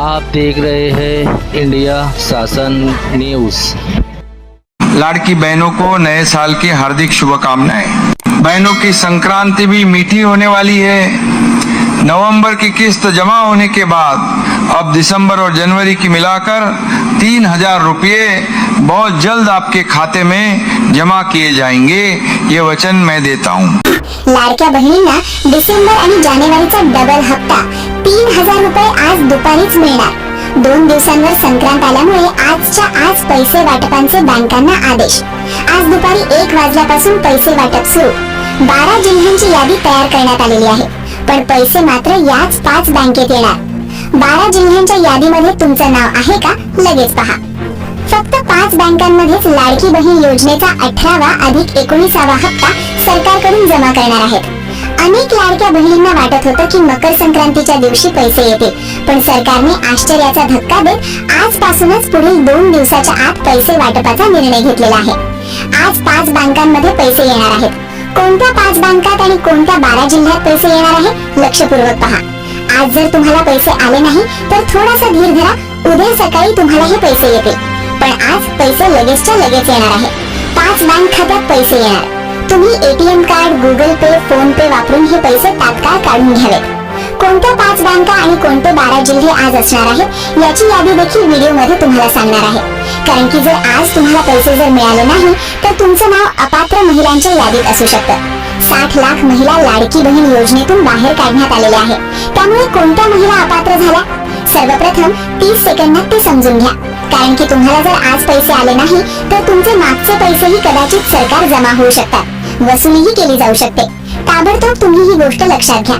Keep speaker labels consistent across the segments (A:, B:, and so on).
A: आप देख रहे हैं इंडिया शासन न्यूज।
B: लाड़की बहनों को नए साल की हार्दिक शुभकामनाएं। बहनों की संक्रांति भी मीठी होने वाली है। नवंबर की किस्त जमा होने के बाद अब दिसंबर और जनवरी की मिलाकर 3,000 रुपये बहुत जल्द आपके खाते में जमा किए जाएंगे, ये वचन मैं देता हूँ।
C: लाडक्या बहिणींना डिसेंबर आणि जानेवारीचा डबल हप्ता 3,000 रुपये आज दुपारीच मिळणार। 2 दिवसांवर संक्रांत आल्यामुळे आजच्या आज पैसे वाटपांचे बँकांना आदेश। आज दुपारी 1 वाजल्यापासून पैसे वाटप सुरू। 12 जिल्ह्यांची यादी तयार करण्यात आलेली आहे, पण पैसे मात्र याच 5 बँकेत येणार। 12 जिल्ह्यांच्या यादीमध्ये तुमचं नाव आहे का? लगेच पहा। फक्त 5 बँकांमध्येच लाडकी बहीण योजनेचा 18वा अधिक 19वा हप्ता सरकारकडून जमा करणार आहेत। अनेक लाडक्या बहिणींना वाटत होतं की मकर संक्रांतीच्या दिवशी पैसे येतील, पण सरकारने आश्चर्याचा धक्का देत आजपासूनच पुढील 2 दिवसाच्या आत पैसे वाटपाचा निर्णय घेतलेला आहे। आज 5 बँकांमध्ये पैसे येणार आहेत। कोणत्या 5 बँकात आणि कोणत्या 12 जिल्ह्यात पैसे येणार आहे? लक्षपूर्वक पहा। आज जर तुम्हाला पैसे आले नाही तर थोडासा धीर धरा, उद्या सकाळी तुम्हाला हे पैसे येतील। पण आज पैसे लगेचच्या लगेच येणार आहे। 5 बँक खात्यात पैसे येणार। तुम्ही एटीएम कार्ड, गुगल पे, फोन पे वापरून हे पैसे तात्काळ काढून घ्यावेत। कोणत्या 5 बँका आणि कोणते 12 जिल्हे आज असणार आहेत याची यादी देखील व्हिडिओ मध्ये तुम्हाला सांगणार आहे। कारण की जर आज तुम्हाला पैसे जर मिळाले नाही तर तुमचं नाव अपात्र महिलांच्या यादीत असू शकतं। 60 लाख महिला लाडकी बहीण योजनेतून बाहेर काढण्यात आलेल्या आहे। त्यामुळे कोणत्या महिला अपात्र झाल्या? सर्वप्रथम 30 सेकंदात ते समजून घ्या। कारण की तुम्हाला जर आज पैसे आले नाही तर तुमचे मागचे पैसेही कदाचित सरकार जमा होऊ शकतात, वसुलीही केली जाऊ शकते। ताबडतोब तुम्ही ही गोष्ट लक्षात घ्या।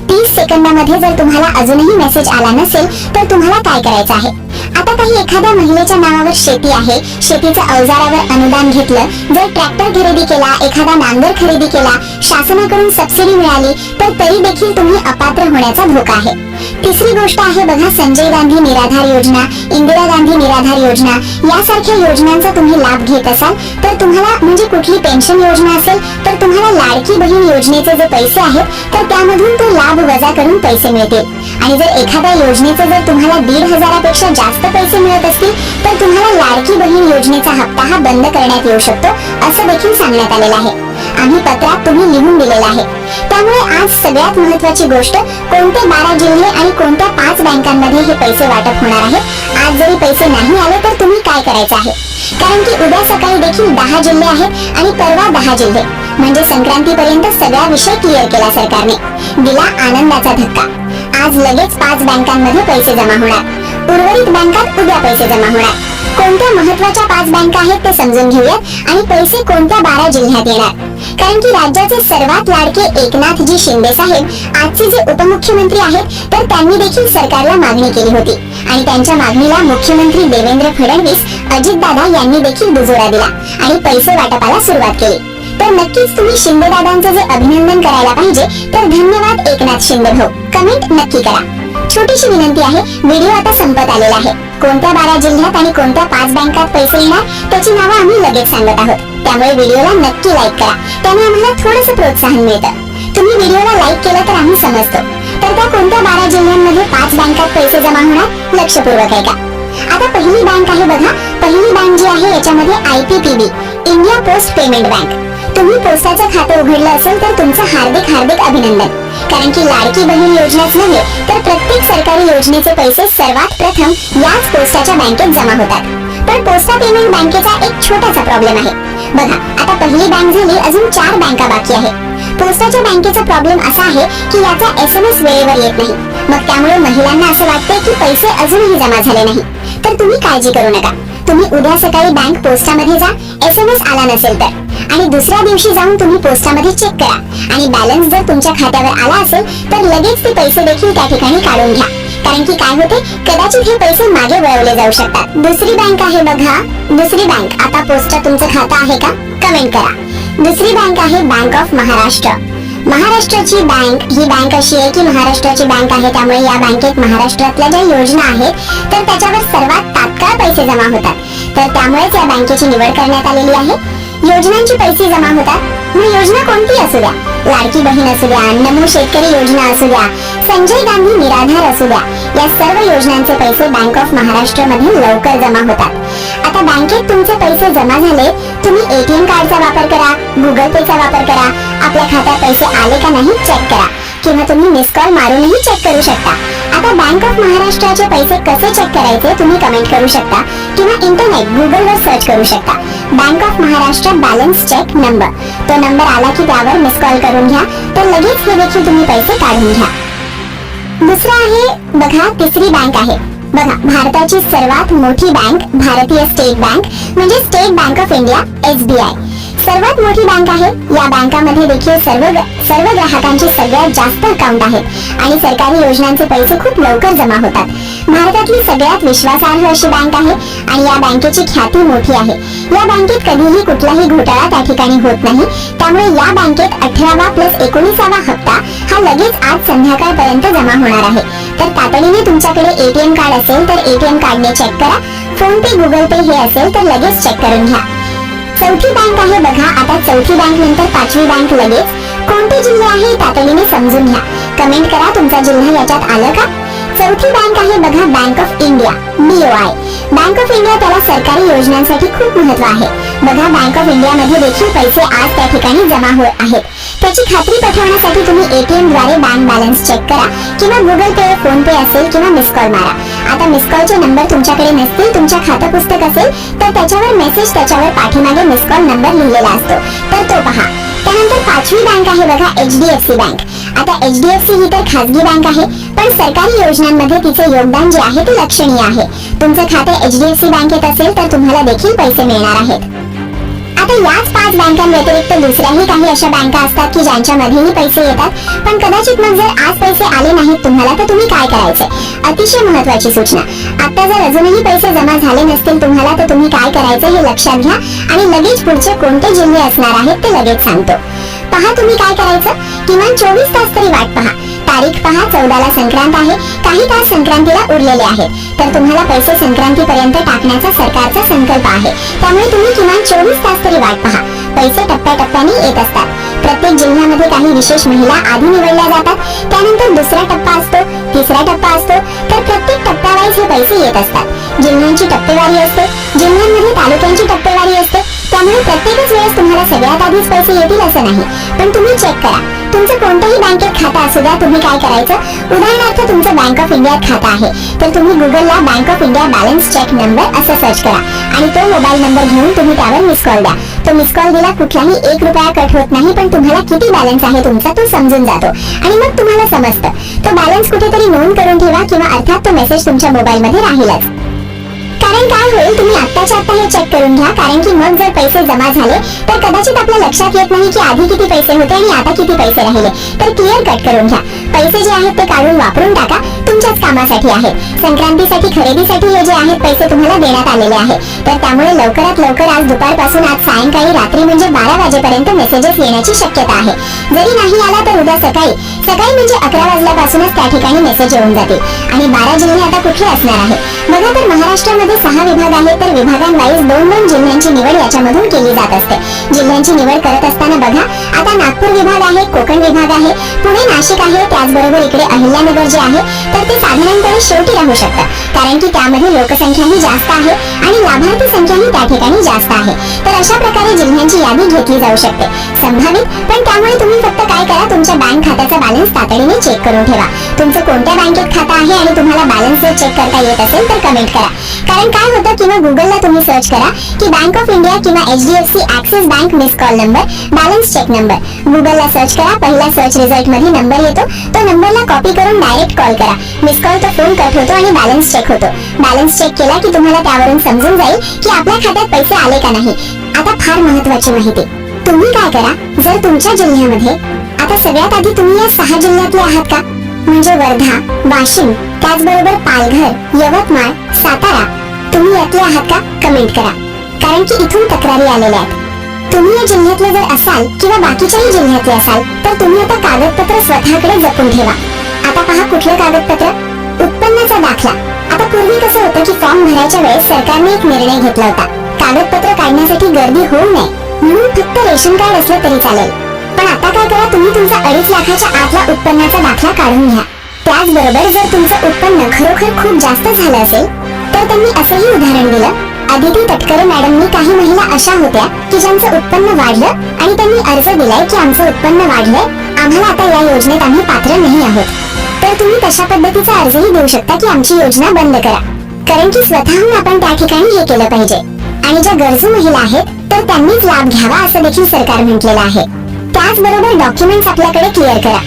C: 30 सेकंदामध्ये जर तुम्हाला अजूनही मेसेज आला नसेल तर तुम्हाला काय करायचं आहे? आता काही एखाद्या महिलेच्या नावावर शेती आहे, शेतीच्या अवजारावर अनुदान घेतलं, जर ट्रॅक्टर खरेदी केला, एखादा नांगर खरेदी केला, शासनाकडून सबसिडी मिळाली तर तरी देखील तुम्ही अपात्र होण्याचा धोका आहे। तिसरी गोष्ट आहे बघा, संजय गांधी निराधार योजना, इंदिरा गांधी निराधार योजना यासारख्या योजनांचा तुम्ही लाभ घेत असाल तर तुम्हाला म्हणजे कुठली पेन्शन योजना असेल तर तुम्हाला लाडकी बहीण योजनेचे जे पैसे आहेत तर त्यामधून तो लाभ वजा करून पैसे मिळतील। आणि जर एखाद्या योजनेचे जर तुम्हाला 1,500 पेक्षा जास्त पैसे मिळत असतील तर तुम्हाला लाडकी बहीण योजनेचा हप्ता हा बंद करण्यात येऊ शकतो, असं देखील सांगण्यात आलेलं आहे। आम्ही पत्रात तुम्ही लिहून दिलेलं आहे। त्यामुळे आज सगळ्यात महत्त्वाची गोष्ट, कोणते 12 जिल्हे आणि कोणत्या 5 बँकांमध्ये हे पैसे वाटप होणार आहे। आज जरी पैसे नाही आले तर तुम्ही काय करायचं आहे? कारण की उद्या सकाळी देखील 10 जिल्हे आहेत आणि परवा 10 जिल्हे, म्हणजे संक्रांतीपर्यंत सगळा विषय क्लिअर केला सरकारने। दिला आनंदाचा धक्का। आज लगेच 5 बँकांमध्ये पैसे जमा होणार। उर्वरित बँकात उद्या पैसे जमा होणार। कोणत्या महत्त्वाच्या 5 बँका आहेत ते समजून घेऊयात आणि पैसे कोणत्या 12 जिल्ह्यात येणार। कारण की राज्याचे सर्वात लाडके एकनाथजी शिंदे साहेब आजचे जे उपमुख्यमंत्री आहेत तर त्यांनी देखील सरकारला मागणी केली होती आणि त्यांच्या मागणीला मुख्यमंत्री देवेंद्र फडणवीस, अजितदादा यांनी देखील दुजोरा दिला आणि पैसे वाटपाला सुरुवात केली। तर नक्कीच तुम्ही शिंदे दादांचे जे अभिनंदन करायला पाहिजे, तर धन्यवाद एकनाथ शिंदे भाऊ, कमेंट नक्की करा। छोटीशी विनंती आहे, व्हिडिओ आता संपत आलेला आहे। कोणत्या 12 जिल्ह्यात आणि कोणत्या 5 बँकात पैसे येणार त्याची नावं आम्ही लगेच सांगत आहोत। त्यामुळे व्हिडिओला नक्की लाईक करा, त्याने आम्हाला थोडंसं प्रोत्साहन मिळतं। तुम्ही व्हिडिओला लाईक केलं तर आम्ही समजतो। तर त्या कोणत्या 12 जिल्ह्यांमध्ये 5 बँकात पैसे जमा होणार? लक्षपूर्वक ऐका। आता पहिली बँक आहे बघा, पहिली बँक जी आहे याच्यामध्ये IPPB, India post payment bank. तुम्ही पोस्टाचं खातं उघडलं असेल तर तुमचं हार्दिक हार्दिक अभिनंदन। कारण की लाडकी बहीण योजनाच नव्हे तर प्रत्येक सरकारी योजनेचे पैसे सर्वात प्रथम याच पोस्टाच्या बँकेत जमा होतात। पण पोस्टा पेमेंट बँकेचा एक छोटासा प्रॉब्लेम आहे बघा। आता पहिली बँक झाली, अजून 4 बँका बाकी आहेत। पोस्टाच्या बँकेचा प्रॉब्लेम असा आहे की याचा SMS वेळेवर येत नाही। मग त्यामुळे महिलांना असं वाटतंय की पैसे अजूनही जमा झाले नाही। तर तुम्ही काळजी करू नका। तुम्ही उद्या सकाळी बँक पोस्टामध्ये जा, SMS आला नसेल तर, आणि दुसऱ्या दिवशी जाऊन तुम्ही पोस्टामध्ये चेक करा आणि बॅलन्स जर तुमच्या खात्यावर आला असेल तर लगेच ते पैसे देखील त्या ठिकाणी काढून घ्या। कारण की काय होते, कदाचित हे पैसे मागे वळवले जाऊ शकतात। दुसरी बँक आहे बघा, दुसरी बँक। आता पोस्टात तुमचं खातं आहे का? कमेंट करा। दुसरी बँक आहे बँक ऑफ महाराष्ट्र। महाराष्ट्राची बँक ही बँक अशी आहे की महाराष्ट्राची बँक आहे, त्यामुळे या बँकेत महाराष्ट्रातल्या ज्या योजना आहेत तर त्याच्यावर सर्वात तात्काळ पैसे जमा होतात। तर त्यामुळेच या बँकेची निवड करण्यात आलेली आहे। योजनांची पैसे जमा होतात, मग योजना कोणती असू द्या, लाडकी बहीण असू द्या, नमो शेतकरी योजना असू द्या, संजय गांधी निराधार असू द्या, या सर्व योजनांचे पैसे बँक ऑफ महाराष्ट्र मध्ये लवकर जमा होतात। आता बँकेत तुमचे पैसे जमा झाले, तुम्ही एटीएम कार्डचा वापर करा, गुगल पेचा वापर करा, आपल्या खात्यात पैसे आले का नाही चेक करा, किंवा तुम्ही मिस कॉल मारूनही चेक करू शकता। आता बँक ऑफ महाराष्ट्राचे पैसे कसे चेक करायचे तुम्ही कमेंट करू शकता किंवा इंटरनेट गुगलवर सर्च करू शकता। Bank of Maharashtra balance check number, तो नंबर आला की त्यावर मिस कॉल करून घ्या, तर लगेच हे देखील तुम्ही पैसे काढून घ्या। दुसरा आहे बघा, तिसरी बँक आहे बघा, भारताची सर्वात मोठी बँक भारतीय स्टेट बँक म्हणजे state bank of India SBI सर्वात मोठी बँक आहे। या बँकामध्ये देखील सर्व ग्राहकांचे सगळ्यात जास्त अकाउंट आहेत आणि सरकारी योजनांचे पैसे खूप लवकर जमा होतात। भारतातली सगळ्यात विश्वासार्ह अशी बँक आहे आणि या बँकेची ख्याती मोठी आहे। या बँकेत कधीही कुठलाही घोटाळा त्या ठिकाणी होत नाही, त्यामुळे या बँकेत 18वा + 19वा हप्ता हा लगेच आज संध्याकाळपर्यंत जमा होणार आहे। तर तातडीने तुमच्याकडे एटीएम कार्ड असेल तर एटीएम कार्डने चेक करा, फोन पे गुगल पे हे असेल तर लगेच चेक करून घ्या। चौथी बँक आहे बघा, आता चौथी बँक नंतर पाचवी बँक लगेच। कोणते जिल्हे आहे तातडीने समजून घ्या, कमेंट करा तुमचा जिल्हा याच्यात आलं का। चौथी बँक आहे बघा, bank of India BOI। Bank of India त्याला सरकारी योजनांसाठी खूप महत्व आहे बघा। बँक ऑफ इंडिया मध्ये देखील पैसे आज त्या ठिकाणी जमा होत आहेत। त्याची खात्री पटवण्यासाठी तुम्ही ATM द्वारे बँक बॅलन्स चेक करा किंवा गुगल पे फोन पे असेल किंवा मिस कॉल मारा। आता मिस कॉलचे नंबर तुमच्याकडे नसतील, तुमच्या खातं पुस्तक असेल तर त्याच्यावर मेसेज, त्याच्यावर पाठीमागे मिस कॉल नंबर लिहिलेला असतो तर तो पहा। त्यानंतर पाचवी बँक आहे बघा, HDFC बँक। आता HDFC ही तर खासगी बँक आहे, पण सरकारी योजनांमध्ये तिचे योगदान जे आहे ते लक्षणीय आहे। तुमचे खाते HDFC बँकेत असेल तर तुम्हाला देखील पैसे मिळणार आहेत। आता याच 5 बँकांव्यतिरिक्त दुसऱ्याही काही अशा बँका असतात की ज्यांच्यामध्येही पैसे येतात, पण कदाचित मग जर आज पैसे आले नाहीत तुम्हाला तर तुम्ही काय करायचे। अतिशय महत्त्वाची सूचना, आता जर अजूनही पैसे जमा झाले नसतील तुम्हाला तर तुम्ही काय करायचे हे लक्षात घ्या आणि लगेच पुढचे कोणते जिल्हे असणार आहेत ते लगेच सांगतो। पहा तुम्ही काय करायचं, किमान 24 तास तरी वाट पहा। तारीख पहा, 14ला संक्रांत आहे, काही तास संक्रांतीला उरलेले आहेत, तर तुम्हाला पैसे संक्रांतीपर्यंत टाकण्याचा सरकारचा संकल्प आहे, त्यामुळे तुम्ही किमान 24 तास तरी वाट पहा। पैसे टप्प्याटप्प्याने येत असतात। प्रत्येक जिल्ह्यामध्ये काही विशेष महिला आधी निवडल्या जातात, त्यानंतर दुसरा टप्पा असतो, तिसरा टप्पा असतो, तर प्रत्येक टप्प्यावाईज हे पैसे येत असतात। जिल्ह्यांची टप्पेवारी असते, जिल्ह्यांमध्ये तालुक्यांची टप्पेवारी असते, त्यामुळे प्रत्येकच वेळेस तुम्हाला सगळ्यात आधीच पैसे येतील असं नाही, पण तुम्ही चेक करा। तुमचं कोणत्याही बँकेत खातं असू द्या, तुम्ही काय करायचं, उदाहरणार्थ तुमचं बँक ऑफ इंडियात खातं आहे तर तुम्ही गुगलला bank of India balance check number असं सर्च करा आणि तो मोबाईल नंबर घेऊन तुम्ही त्यावर मिस कॉल द्या। तो मिस कॉल दिला कुठलाही 1 रुपया कट होत नाही, पण तुम्हाला किती बॅलन्स आहे तुमचा तो समजून जातो आणि मग तुम्हाला समजतं। तो बॅलन्स कुठेतरी नोंद करून ठेवा किंवा अर्थात तो मेसेज तुमच्या मोबाईल मध्ये राहीलच। कारण काय होईल, तुम्ही आत्ताच्या आत्ता हे चेक करून घ्या, कारण की मग जर पैसे जमा झाले तर कदाचित आपल्या लक्षात येत नाही की आधी किती पैसे होते आणि आता किती पैसे राहिले, तर क्लिअर कट करून घ्या। पैसे जे आहेत ते काढून वापरून टाका, तुमच्याच कामासाठी आहे। संक्रांतीसाठी खरेदीसाठी हे जे आहेत पैसे तुम्हाला देण्यात आलेले आहे, तर त्यामुळे लवकरात लवकर आज दुपारपासून आज सायंकाळी रात्री म्हणजे 12 वाजेपर्यंत मेसेजेस येण्याची शक्यता आहे। जरी नाही आला तर उद्या सकाळी म्हणजे 11 वाजल्यापासूनच त्या ठिकाणी मेसेज येऊन जातील। आणि 12 जिल्हे आता कुठले असणार आहे बघा, तर महाराष्ट्रामध्ये 6 विभाग आहेत, तर विभागांवाईज 2-2 जिल्ह्यांची निवड याच्यामधून केली जात असते। जिल्ह्यांची निवड करत असताना बघा, आता नागपूर विभाग आहे, कोकण विभाग आहे, पुणे नाशिक आहे, त्याचबरोबर इकडे अहिल्यानगर जे आहे तर ते साधारणपणे शेवटी राहू शकतात, कारण की त्यामध्ये लोकसंख्याही जास्त आहे आणि लाभार्थी संख्याही त्या ठिकाणी जास्त आहे। तर अशा प्रकारे जिल्ह्यांची यादी घेतली जाऊ शकते संभावित, पण त्यामुळे तुम्ही फक्त काय करा, तुमच्या बँक खात्याचा बॅलन्स तातडीने चेक करून ठेवा। तुमचं कोणत्या बँकेत खातं आहे आणि तुम्हाला बॅलन्स जर चेक करता येत असेल तर कमेंट करा। कारण काय होतं, किंवा गुगलला तुम्ही सर्च करा की बँक ऑफ इंडिया किंवा HDFC Axis bank miss call number balance check number, गुगलला सर्च करा, पहिल्या सर्च रिझल्ट मध्ये नंबर येतो, तो नंबरला कॉपी करून डायरेक्ट कॉल करा। मिस कॉल तो फोन कट होतो आणि बॅलन्स चेक होतो। बॅलन्स चेक केला की तुम्हाला त्यावरून समजून जाईल की आपल्या खात्यात पैसे आले का नाही। आता फार महत्त्वाची माहिती, तुम्ही काय करा, जर तुमच्या जिल्ह्यामध्ये आता सगळ्यात आधी तुम्ही या 6 जिल्ह्यातले आहात का, म्हणजे वर्धा, वाशिम, त्याचबरोबर पालघर, यवतमाळ, सातारा, तुम्ही यातले आहात का, कमेंट करा, कारण की इथून तक्रारी आलेल्या आहेत। तुम्ही या जिल्ह्यातले जर असाल किंवा बाकीच्याही जिल्ह्यातले असाल तर तुम्ही आता कागदपत्र स्वतःकडे जपून ठेवा। आता पहा कुठलं कागदपत्र, उत्पन्नाचा दाखला। आता पूर्वी कसं होतं की फॉर्म भरायच्या वेळेस सरकारने एक निर्णय घेतला होता, कागदपत्र काढण्यासाठी गर्दी होऊ नये म्हणून फक्त रेशन कार्ड असलं तरी चालेल, पण आता काय करा, तुम्ही तुमचा 2.5 लाखाच्या आतला उत्पन्नाचा दाखला काढून घ्या। त्याचबरोबर जर तुमचं उत्पन्न खरोखर खूप जास्त झालं असेल तर त्यांनी असंही उदाहरण दिलं. अदिती तटकरे मॅडमनी काही महिला अशा होत्या की ज्यांचं उत्पन्न वाढलं आणि त्यांनी अर्ज दिलाय की आमचं उत्पन्न वाढलंय, आम्हाला आता या योजनेत आम्ही पात्र नाही आहोत. तर तुम्ही तशा पद्धतीचा अर्जही देऊ शकता की आमची योजना बंद करा. कारण की स्वतःहून आपण त्या ठिकाणी हे केलं पाहिजे. आणि ज्या गरजू महिला आहेत तर त्यांनीच लाभ घ्यावा असं देखील सरकार म्हटलेलं आहे. त्याचबरोबर डॉक्युमेंट्स आपल्याकडे क्लिअर करा.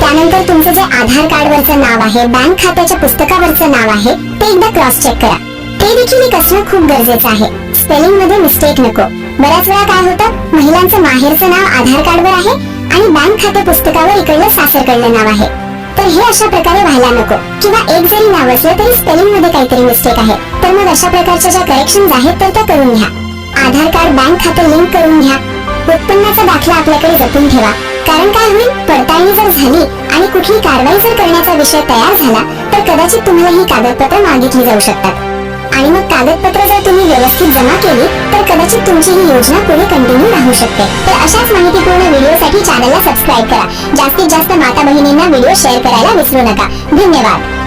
C: त्यानंतर तुमचं जे आधार कार्डवरचं नाव आहे, बँक खात्याच्या पुस्तकावरचं नाव आहे, ते एकदा क्रॉस चेक करा. ते देखील एक असणं खूप गरजेचं आहे. स्पेलिंग मध्ये मिस्टेक नको. बऱ्याच वेळा काय होतं, महिलांचं माहेरचं नाव आधार कार्डवर आहे आणि बँक खाते पुस्तकावर इकडलं सासरकडलं नाव आहे. तर हे अशा प्रकारे व्हायला नको. किंवा एक जरी नाव असलं तरी स्पेलिंग मध्ये काहीतरी मिस्टेक आहे, तर मग अशा प्रकारच्या ज्या करेक्शन्स आहेत तर त्या करून घ्या. आधार कार्ड बँक खाते लिंक करून घ्या. उत्पन्नाचा दाखला आपल्याकडे जपून ठेवा. कारण काय होईल, पडताळणी जर झाली आणि कुठली कारवाई जर करण्याचा विषय तयार झाला तर कदाचित तुम्हाला ही कागदपत्र मागितली जाऊ शकतात. आणि मग कागदपत्र जर तुम्ही व्यवस्थित जमा केली तर कदाचित तुमची ही योजना पुढे कंटिन्यू राहू शकते. तर अशाच माहितीपूर्ण व्हिडिओसाठी चॅनलला सबस्क्राईब करा. जास्तीत जास्त माता बहिणींना व्हिडिओ शेअर करायला विसरू नका. धन्यवाद.